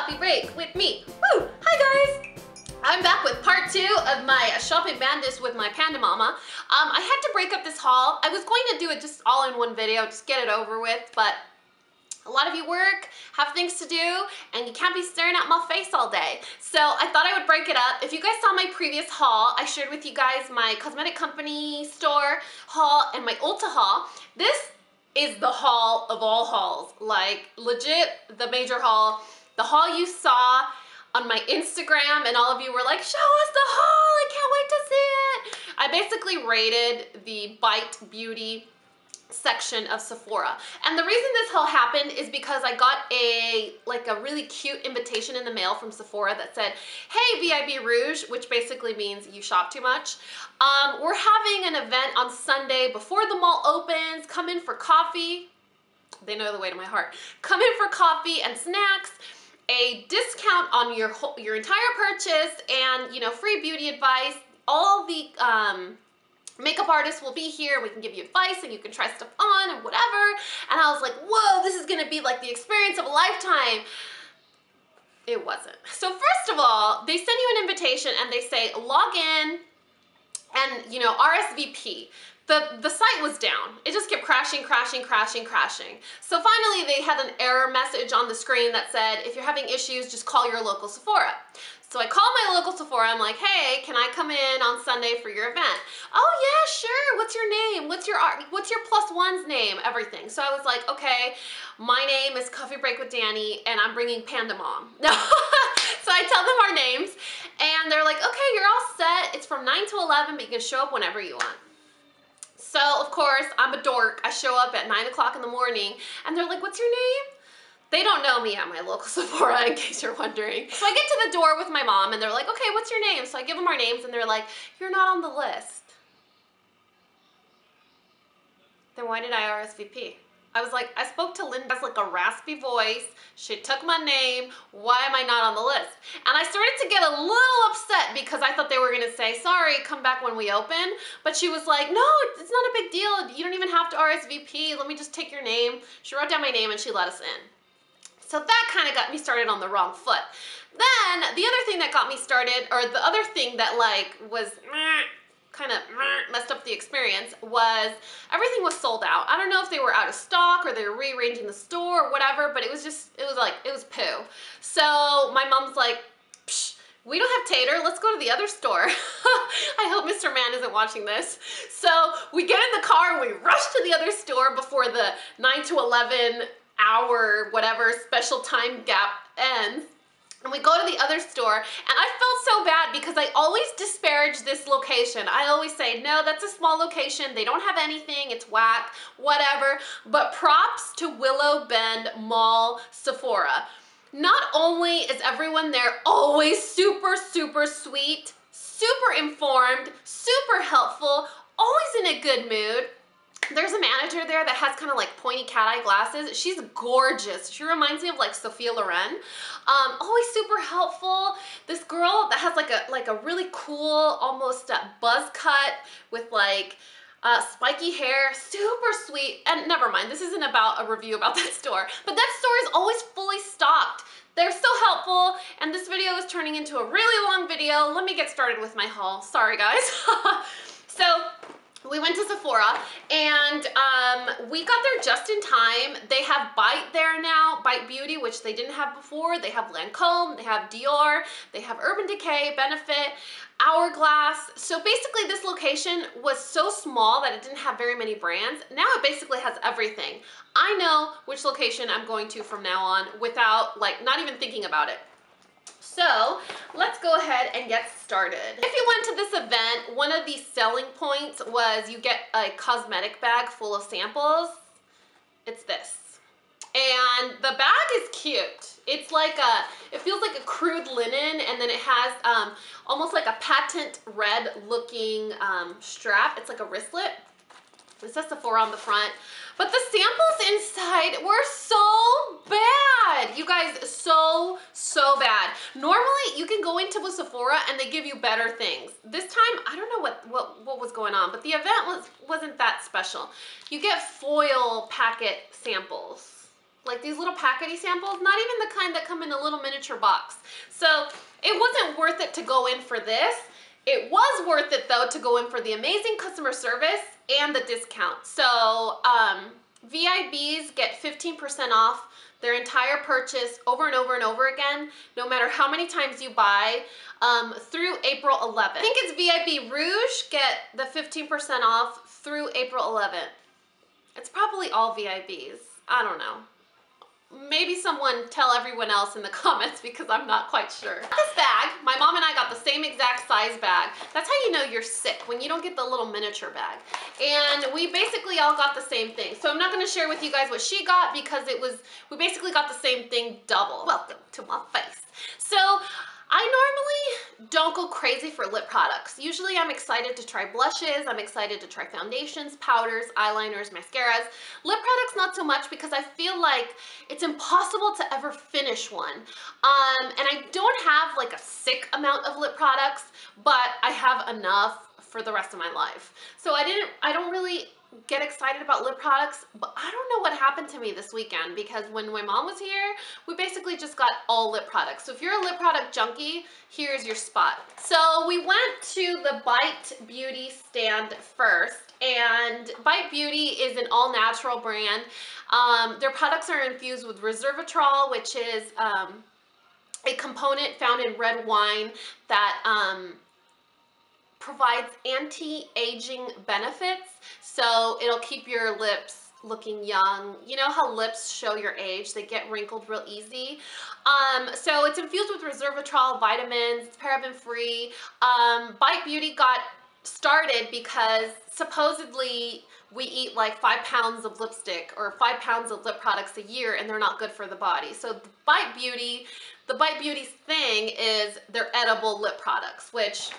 Coffee Break with me. Woo! Hi guys! I'm back with part 2 of my shopping madness with my panda mama. I had to break up this haul. I was going to do it just all in one video, just get it over with, but a lot of you work, have things to do, and you can't be staring at my face all day. So I thought I would break it up. If you guys saw my previous haul, I shared with you guys my cosmetic company store haul and my Ulta haul. This is the haul of all hauls, like legit the major haul. The haul you saw on my Instagram and all of you were like, show us the haul, I can't wait to see it. I basically rated the Bite Beauty section of Sephora. And the reason this haul happened is because I got a really cute invitation in the mail from Sephora that said, hey VIB Rouge, which basically means you shop too much. We're having an event on Sunday before the mall opens. Come in for coffee. They know the way to my heart. Come in for coffee and snacks, a discount on your entire purchase, and free beauty advice. All the makeup artists will be here. We can give you advice and you can try stuff on and whatever. And I was like, whoa, this is gonna be like the experience of a lifetime. It wasn't. So first of all, they send you an invitation and they say log in and RSVP. The site was down. It just kept crashing, crashing, crashing, crashing. So finally they had an error message on the screen that said, if you're having issues, just call your local Sephora. So I called my local Sephora. I'm like, hey, can I come in on Sunday for your event? Oh yeah, sure. What's your name? What's your +1's name? Everything. So I was like, okay, my name is CoffeeBreakwithDani and I'm bringing Panda Mom. So I tell them our names and they're like, okay, you're all set. It's from 9 to 11, but you can show up whenever you want. So of course, I'm a dork. I show up at 9 o'clock in the morning and they're like, what's your name? They don't know me at my local Sephora, in case you're wondering. So I get to the door with my mom and they're like, okay, what's your name? So I give them our names and they're like, you're not on the list. Then why did I RSVP? I was like, I spoke to Linda, has like a raspy voice. She took my name. Why am I not on the list? And I started to get a little upset because I thought they were gonna say, sorry, come back when we open. But she was like, no, it's not a big deal. You don't even have to RSVP. Let me just take your name. She wrote down my name and she let us in. So that kind of got me started on the wrong foot. Then the other thing that got me started, or the other thing that was kind of messed up the experience, was everything was sold out. I don't know if they were out of stock or they were rearranging the store or whatever, but it was poo. So my mom's like, psh, we don't have tater, let's go to the other store. I hope Mr. Man isn't watching this. So we get in the car and we rush to the other store before the 9 to 11 hour whatever special time gap ends. And we go to the other store and I felt so bad because I always disparage this location. I always say, no, that's a small location. They don't have anything. It's whack, whatever. But props to Willow Bend Mall Sephora. Not only is everyone there always super, super sweet, super informed, super helpful, always in a good mood. There's a manager there that has kind of like pointy cat eye glasses. She's gorgeous. She reminds me of like Sophia Loren. Always super helpful. This girl that has like a really cool, almost buzz cut with like spiky hair, super sweet. And never mind, this isn't about a review about that store, but that store is always fully stocked. They're so helpful, and this video is turning into a really long video. Let me get started with my haul. Sorry guys. So we went to Sephora and we got there just in time. They have Bite there now, Bite Beauty, which they didn't have before. They have Lancome, they have Dior, they have Urban Decay, Benefit, Hourglass. So basically this location was so small that it didn't have very many brands. Now it basically has everything. I know which location I'm going to from now on without not even thinking about it. So let's go ahead and get started. If you went to this event, one of the selling points was you get a cosmetic bag full of samples. It's this. And the bag is cute. It's like it feels like a crude linen, and then it has almost like a patent red looking strap. It's like a wristlet. It says Sephora on the front. But the samples inside were so bad. You guys, so bad. Normally, you can go into a Sephora and they give you better things. This time, I don't know what was going on, but the event wasn't that special. You get foil packet samples. like these little packety samples, not even the kind that come in a little miniature box. So it wasn't worth it to go in for this. It was worth it though to go in for the amazing customer service and the discount. So VIBs get 15% off their entire purchase over and over and over again, no matter how many times you buy, through April 11th. I think it's VIB Rouge get the 15% off through April 11th. It's probably all VIBs. I don't know. Maybe someone tell everyone else in the comments because I'm not quite sure. This bag, my mom and I got the same exact size bag. That's how you know you're sick, when you don't get the little miniature bag. And we basically all got the same thing. So I'm not gonna share with you guys what she got because we basically got the same thing double. Welcome to my face. So I normally don't go crazy for lip products. Usually I'm excited to try blushes, I'm excited to try foundations, powders, eyeliners, mascaras. Lip products not so much because I feel like it's impossible to ever finish one. And I don't have like a sick amount of lip products, but I have enough for the rest of my life. So I don't really get excited about lip products, but I don't know what happened to me this weekend because when my mom was here, we basically just got all lip products. So if you're a lip product junkie, here's your spot. So we went to the Bite Beauty stand first, and Bite Beauty is an all-natural brand. Their products are infused with resveratrol, which is a component found in red wine that provides anti-aging benefits, so it'll keep your lips looking young. You know how lips show your age, they get wrinkled real easy. So it's infused with resveratrol, vitamins, it's paraben free. Bite Beauty got started because supposedly we eat like 5 pounds of lipstick or 5 pounds of lip products a year and they're not good for the body. So the Bite Beauty's thing is their edible lip products, which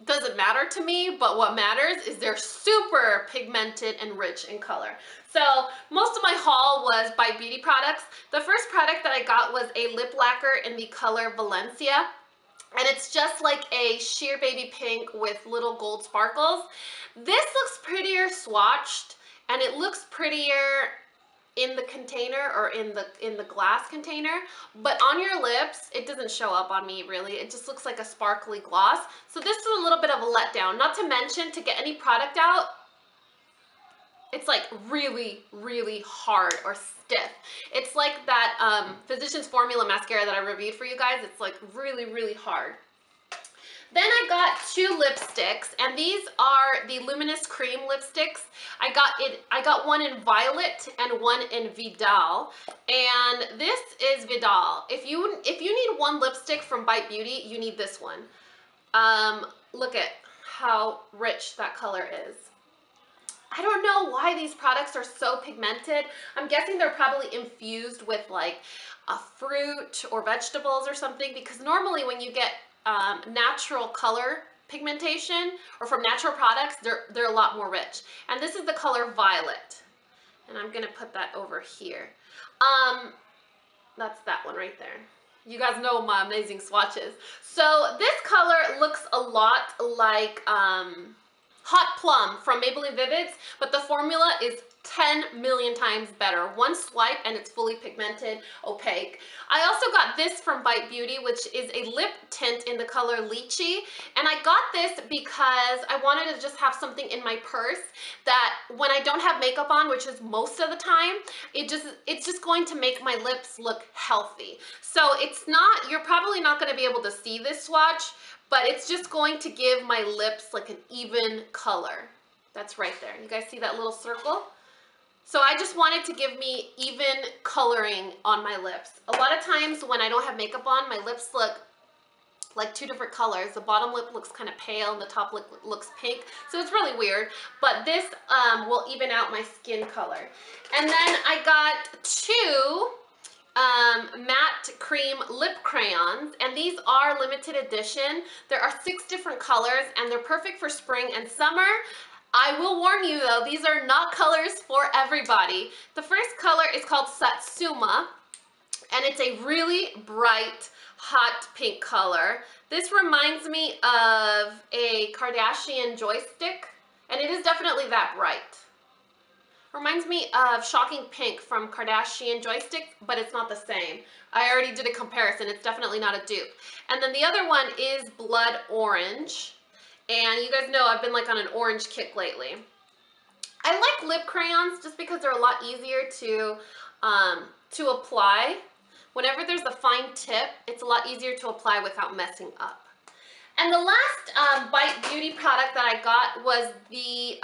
doesn't matter to me, but what matters is they're super pigmented and rich in color. So most of my haul was Bite Beauty products. The first product that I got was a lip lacquer in the color Valencia, and it's just like a sheer baby pink with little gold sparkles. This looks prettier swatched, and it looks prettier in the container or in the glass container, but on your lips it doesn't show up on me really. It just looks like a sparkly gloss. So this is a little bit of a letdown. Not to mention, to get any product out, it's like really hard or stiff. It's like that Physicians Formula mascara that I reviewed for you guys. It's like really hard. Then I got 2 lipsticks, and these are the Luminous Cream lipsticks. I got one in Violet and one in Vidal, and this is Vidal. If you need one lipstick from Bite Beauty, you need this one. Look at how rich that color is. I don't know why these products are so pigmented. I'm guessing they're probably infused with like a fruit or vegetables or something, because normally when you get natural color pigmentation or from natural products, they're a lot more rich. And this is the color Violet, and I'm gonna put that over here. That's that one right there. You guys know my amazing swatches. So this color looks a lot like Hot Plum from Maybelline Vivids, but the formula is 10 million times better. One swipe and it's fully pigmented, opaque. I also got this from Bite Beauty, which is a lip tint in the color Lychee, and I got this because I wanted to just have something in my purse that when I don't have makeup on, which is most of the time, it's just going to make my lips look healthy. So it's not, you're probably not going to be able to see this swatch, but it's just going to give my lips like an even color. That's right there. You guys see that little circle? So I just wanted to give me even coloring on my lips. A lot of times when I don't have makeup on, my lips look like 2 different colors. The bottom lip looks kind of pale and the top lip looks pink. So it's really weird, but this will even out my skin color. And then I got 2 matte cream lip crayons, and these are limited edition. There are 6 different colors and they're perfect for spring and summer. I will warn you though, these are not colors for everybody. The first color is called Satsuma, and it's a really bright, hot pink color. This reminds me of a Kardashian joystick, and it is definitely that bright. Reminds me of Shocking Pink from Kardashian Joysticks, but it's not the same. I already did a comparison. It's definitely not a dupe. And then the other one is Blood Orange. And you guys know I've been like on an orange kick lately. I like lip crayons just because they're a lot easier to apply. Whenever there's a fine tip, it's a lot easier to apply without messing up. And the last Bite Beauty product that I got was the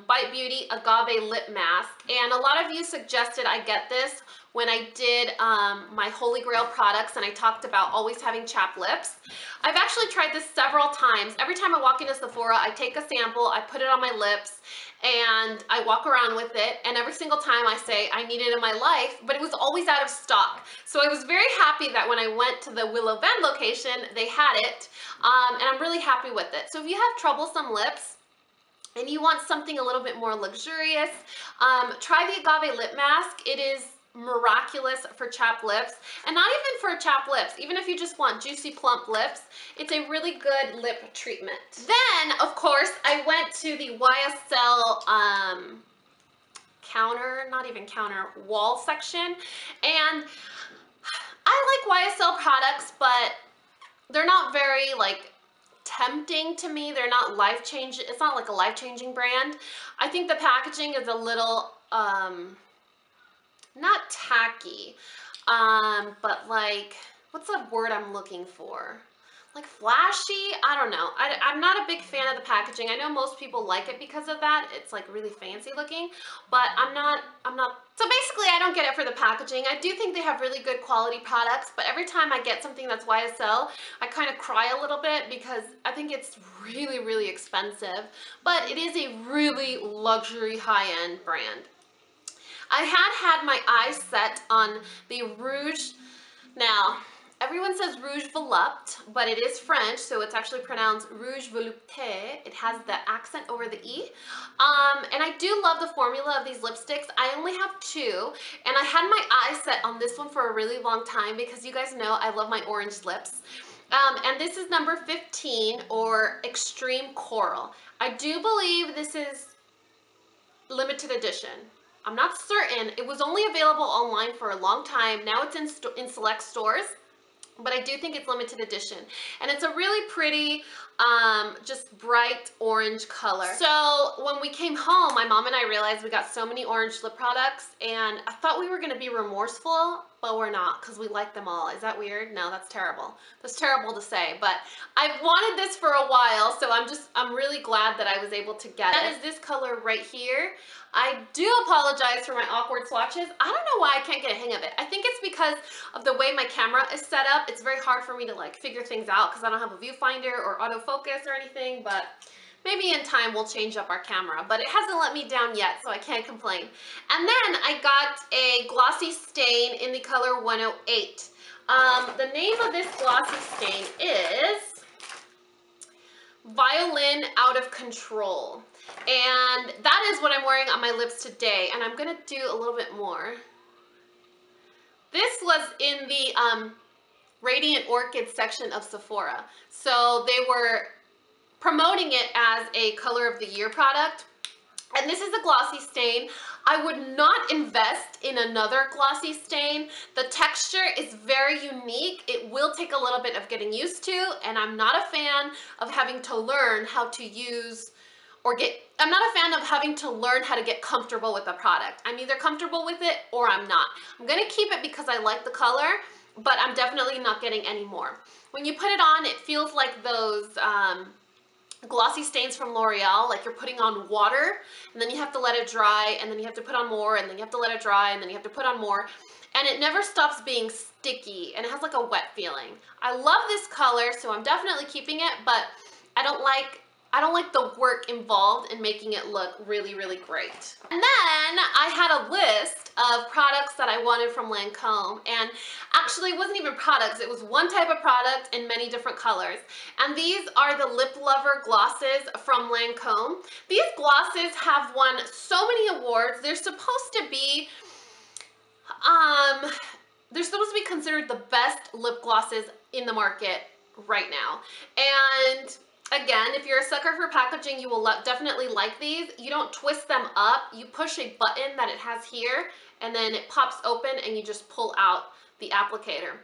Bite Beauty Agave Lip Mask. And a lot of you suggested I get this when I did my Holy Grail products and I talked about always having chapped lips. I've actually tried this several times. Every time I walk into Sephora, I take a sample, I put it on my lips, and I walk around with it, and every single time I say I need it in my life, but it was always out of stock. So I was very happy that when I went to the Willow Bend location, they had it, and I'm really happy with it. So if you have troublesome lips, and you want something a little bit more luxurious, try the Agave Lip Mask. It is miraculous for chapped lips, and not even for chapped lips. Even if you just want juicy plump lips, it's a really good lip treatment. Then of course I went to the YSL wall section, and I like YSL products, but they're not very like tempting to me. They're not life-changing. It's not like a life-changing brand. I think the packaging is a little not tacky, but like, what's the word I'm looking for? Like flashy? I don't know. I'm not a big fan of the packaging. I know most people like it because of that. It's like really fancy looking, but I'm not. So basically I don't get it for the packaging. I do think they have really good quality products, but every time I get something that's YSL, I kind of cry a little bit because I think it's really, really expensive, but it is a really luxury high-end brand. I had my eyes set on the Rouge. Now, everyone says Rouge Volupté, but it is French, so it's actually pronounced Rouge Volupté. It has the accent over the E. And I do love the formula of these lipsticks. I only have two, and I had my eyes set on this one for a really long time because you guys know I love my orange lips. And this is number 15, or Extreme Coral. I do believe this is limited edition. I'm not certain. It was only available online for a long time. Now it's in select stores, but I do think it's limited edition. And it's a really pretty, just bright orange color. So when we came home, my mom and I realized we got so many orange lip products, and I thought we were gonna be remorseful, but we're not, because we like them all. Is that weird? No, that's terrible. That's terrible to say, but I've wanted this for a while, so I'm really glad that I was able to get it. That is this color right here. I do apologize for my awkward swatches. I don't know why I can't get a hang of it. I think it's because of the way my camera is set up. It's very hard for me to like figure things out because I don't have a viewfinder or autofocus or anything, but maybe in time we'll change up our camera. But it hasn't let me down yet, so I can't complain. And then I got a Glossy Stain in the color 108. The name of this Glossy Stain is Violin Out of Control. And that is what I'm wearing on my lips today, and I'm gonna do a little bit more. This was in the Radiant Orchid section of Sephora, so they were promoting it as a color of the year product. And this is a Glossy Stain. I would not invest in another Glossy Stain. The texture is very unique. It will take a little bit of getting used to, and I'm not a fan of having to learn how to use I'm not a fan of having to learn how to get comfortable with a product. I'm either comfortable with it or I'm not. I'm gonna keep it because I like the color, but I'm definitely not getting any more. When you put it on, it feels like those glossy stains from L'Oreal, like you're putting on water, and then you have to let it dry, and then you have to put on more, and then you have to let it dry, and then you have to put on more. And it never stops being sticky, and it has like a wet feeling. I love this color, so I'm definitely keeping it, but I don't like the work involved in making it look really, really great. And then I had a list of products that I wanted from Lancome, and actually it wasn't even products, it was one type of product in many different colors. And these are the Lip Lover glosses from Lancome. These glosses have won so many awards. They're supposed to be considered the best lip glosses in the market right now. And Again, if you're a sucker for packaging, you will definitely like these. You don't twist them up. You push a button that it has here, and then it pops open, and you just pull out the applicator.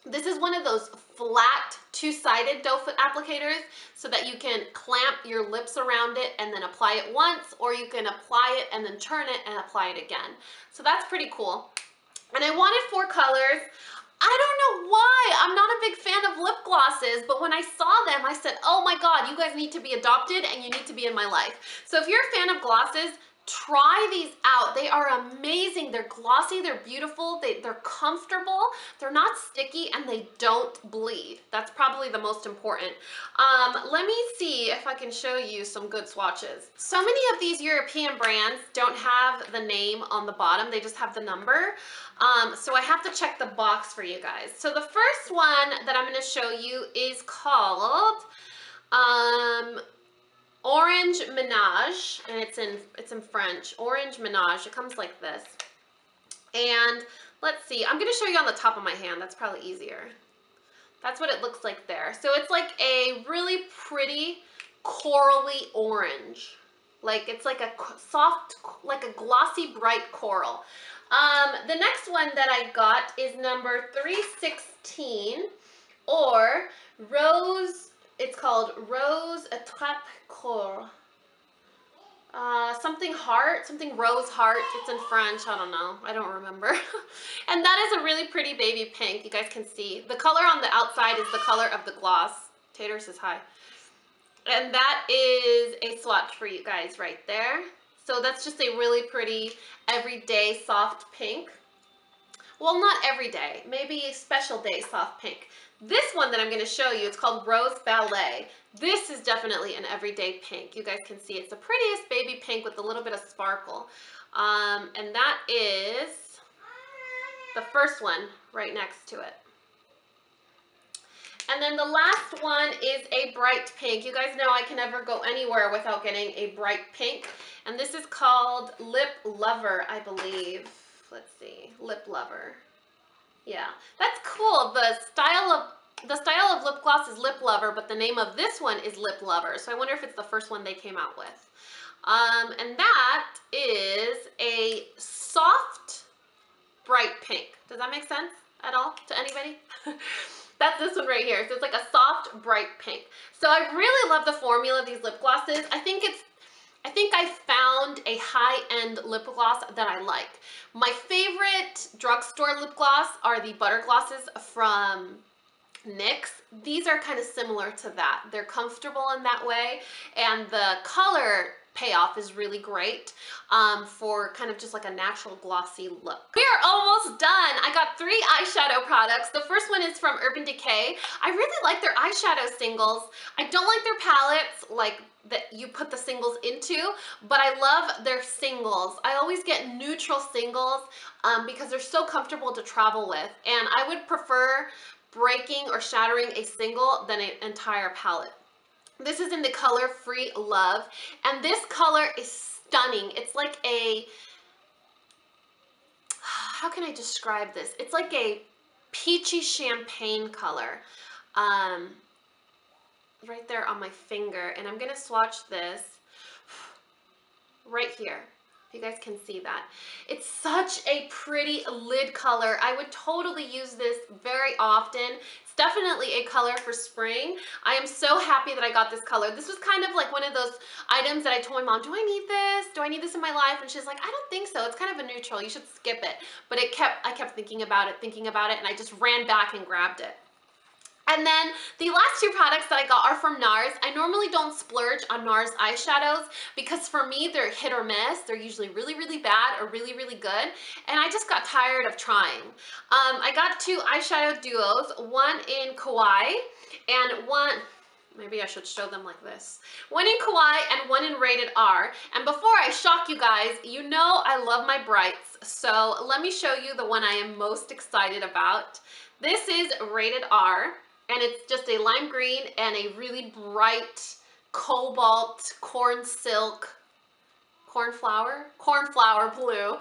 This is one of those flat, two-sided doe foot applicators so that you can clamp your lips around it and then apply it once, or you can apply it and then turn it and apply it again. So that's pretty cool. And I wanted 4 colors. I don't know why. I'm not a big fan of lip glosses, but when I saw them, I said, oh my God, you guys need to be adopted and you need to be in my life. So if you're a fan of glosses, try these out. They are amazing. They're glossy, they're beautiful, they're comfortable, they're not sticky, and they don't bleed. That's probably the most important. Let me see if I can show you some good swatches. So many of these European brands don't have the name on the bottom, they just have the number. So I have to check the box for you guys. So the first one that I'm going to show you is called Orange Ménage, and it's in French. Orange Ménage. It comes like this. And let's see. I'm going to show you on the top of my hand. That's probably easier. That's what it looks like there. So it's like a really pretty corally orange. Like it's like a soft, like a glossy bright coral. The next one that I got is number 316, or Rose. It's called Rose Attrape Coeur. Something heart, something rose heart. It's in French. I don't know. I don't remember. And that is a really pretty baby pink. You guys can see. The color on the outside is the color of the gloss. Tater says hi. And that is a swatch for you guys right there. So that's just a really pretty everyday soft pink. Well, not every day, maybe a special day soft pink. This one that I'm going to show you, it's called Rose Ballet. This is definitely an everyday pink. You guys can see it's the prettiest baby pink with a little bit of sparkle. And that is the first one right next to it. And then the last one is a bright pink. You guys know I can never go anywhere without getting a bright pink. And this is called Lip Lover, I believe. Let's see, Lip Lover. Yeah, that's cool. The style of lip gloss is Lip Lover, but the name of this one is Lip Lover. So I wonder if it's the first one they came out with. And that is a soft, bright pink. Does that make sense at all to anybody? That's this one right here. So it's like a soft, bright pink. So I really love the formula of these lip glosses. I think I found a high-end lip gloss that I like. My favorite drugstore lip gloss are the butter glosses from NYX. These are kind of similar to that. They're comfortable in that way, and the color payoff is really great for kind of just like a natural glossy look. We are almost done. I got 3 eyeshadow products. The first one is from Urban Decay. I really like their eyeshadow singles. I don't like their palettes like that you put the singles into, but I love their singles. I always get neutral singles because they're so comfortable to travel with, and I would prefer breaking or shattering a single than an entire palette. This is in the color Free Love, and this color is stunning. It's like a, how can I describe this? It's like a peachy champagne color right there on my finger, and I'm gonna swatch this right here. You guys can see that. It's such a pretty lid color. I would totally use this very often. It's definitely a color for spring. I am so happy that I got this color. This was kind of like one of those items that I told my mom, do I need this? Do I need this in my life? And she's like, I don't think so. It's kind of a neutral. You should skip it. But I kept thinking about it, and I just ran back and grabbed it. And then the last 2 products that I got are from NARS. I normally don't splurge on NARS eyeshadows because for me, they're hit or miss. They're usually really, really bad or really, really good. And I just got tired of trying. I got 2 eyeshadow duos, one in Kawaii and one, maybe I should show them like this. One in Kawaii and one in Rated R. And before I shock you guys, you know I love my brights. So let me show you the one I am most excited about. This is Rated R. And it's just a lime green and a really bright cobalt cornflower blue.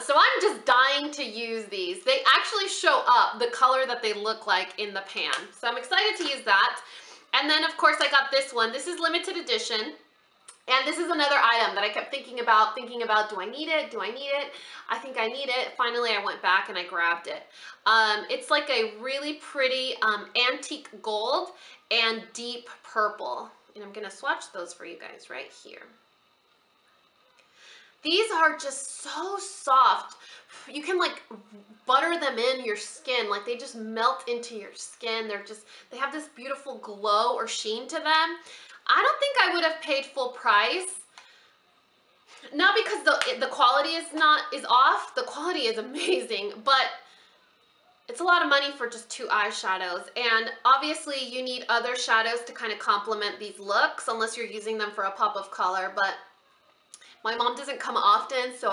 So I'm just dying to use these. They actually show up the color that they look like in the pan. So I'm excited to use that. And then of course I got this one. This is limited edition. And this is another item that I kept thinking about, do I need it? Do I need it? I think I need it. Finally, I went back and I grabbed it. It's like a really pretty antique gold and deep purple. And I'm gonna swatch those for you guys right here. These are just so soft. You can like butter them in your skin, like they just melt into your skin. They have this beautiful glow or sheen to them. I don't think I would have paid full price. Not because the quality is off. The quality is amazing, but it's a lot of money for just 2 eyeshadows. And obviously you need other shadows to kind of complement these looks, unless you're using them for a pop of color. But my mom doesn't come often, so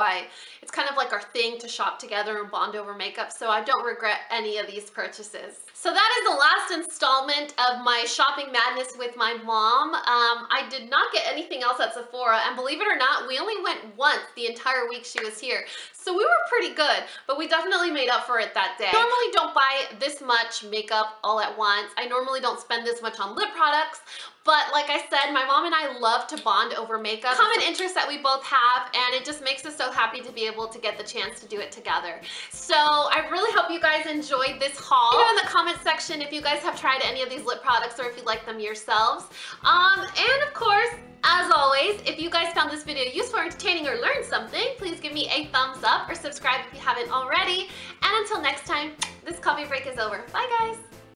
it's kind of like our thing to shop together and bond over makeup, so I don't regret any of these purchases. So that is the last installment of my shopping madness with my mom. I did not get anything else at Sephora, and believe it or not, we only went once the entire week she was here. So we were pretty good, but we definitely made up for it that day. I normally don't buy this much makeup all at once. I normally don't spend this much on lip products, but like I said, my mom and I love to bond over makeup. Common interest that we both have, and it just makes us so happy to be able to get the chance to do it together. So I really hope you guys enjoyed this haul. Let me know in the comment section if you guys have tried any of these lip products or if you like them yourselves. And of course, as always, if you guys found this video useful or entertaining or learned something, please give me a thumbs up or subscribe if you haven't already. And until next time, this coffee break is over. Bye guys!